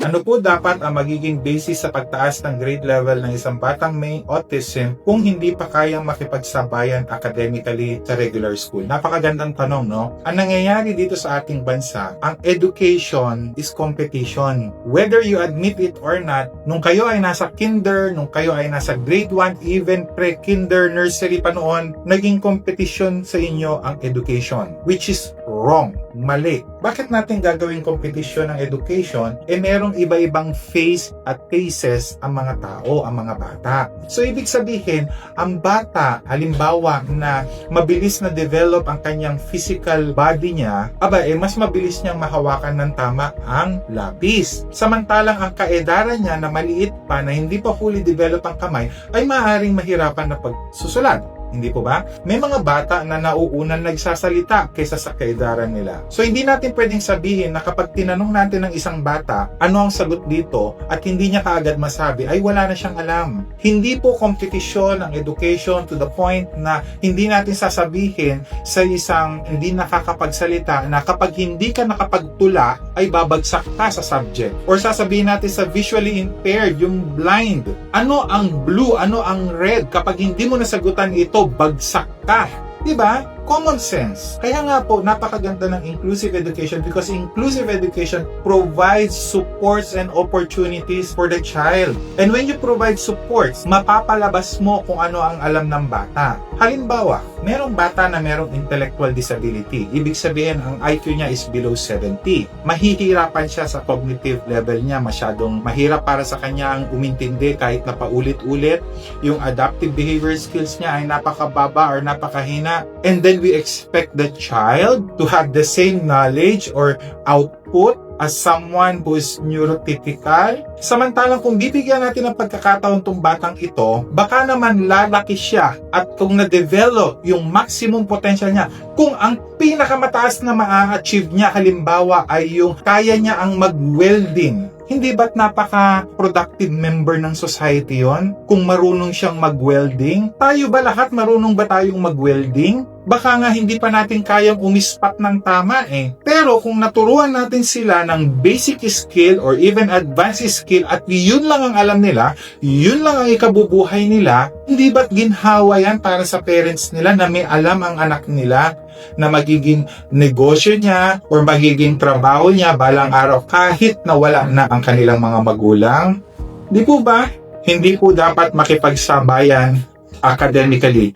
Ano po dapat ang magiging basis sa pagtaas ng grade level ng isang batang may autism kung hindi pa kayang makipagsabayan academically sa regular school? Napakagandang tanong, no? Ang nangyayari dito sa ating bansa, ang education is competition. Whether you admit it or not, nung kayo ay nasa kinder, nung kayo ay nasa grade 1, even pre-kinder, nursery pa noon, naging competition sa inyo ang education, which is wrong, mali. Bakit natin gagawing competition ng education? Merong iba-ibang phase at phases ang mga tao, ang mga bata. So, ibig sabihin, ang bata, halimbawa na mabilis na develop ang kanyang physical body niya, mas mabilis niyang mahawakan ng tama ang lapis. Samantalang ang kaedaran niya na maliit pa, na hindi pa fully develop ang kamay, ay maaaring mahirapan na pagsusulat. Hindi po ba? May mga bata na nauunang nagsasalita kaysa sa kaedaran nila. So, hindi natin pwedeng sabihin na kapag tinanong natin ng isang bata, ano ang sagot dito, at hindi niya kaagad masabi, ay wala na siyang alam. Hindi po kompetisyon ang education to the point na hindi natin sasabihin sa isang hindi nakakapagsalita na kapag hindi ka nakapagtula, ay babagsak ka sa subject. Or sasabihin natin sa visually impaired, yung blind, ano ang blue, ano ang red, kapag hindi mo nasagutan ito, bagsak ka. Diba? Common sense. Kaya nga po, napakaganda ng inclusive education because inclusive education provides supports and opportunities for the child. And when you provide supports, mapapalabas mo kung ano ang alam ng bata. Halimbawa, merong bata na merong intellectual disability. Ibig sabihin, ang IQ niya is below 70. Mahihirapan siya sa cognitive level niya. Masyadong mahirap para sa kanya ang umintindi kahit na paulit-ulit. Yung adaptive behavior skills niya ay napakababa or napakahina. And then we expect the child to have the same knowledge or output as someone who is neurotypical. Samantalang kung bibigyan natin ng pagkakataon tong batang ito, baka naman lalaki siya at kung na-develop yung maximum potential niya, kung ang pinakamataas na ma-achieve niya halimbawa ay yung kaya niya ang mag-welding, hindi ba't napaka-productive member ng society yon? Kung marunong siyang mag-welding, tayo ba lahat marunong ba tayong mag-welding? Baka nga hindi pa natin kayang umispat ng tama eh. Pero kung naturuan natin sila ng basic skill or even advanced skill at yun lang ang alam nila, yun lang ang ikabubuhay nila, hindi ba't ginhawa yan para sa parents nila na may alam ang anak nila na magiging negosyo niya or magiging trabaho niya balang araw kahit na wala na ang kanilang mga magulang? Di po ba? Hindi po dapat makipagsabayan academically.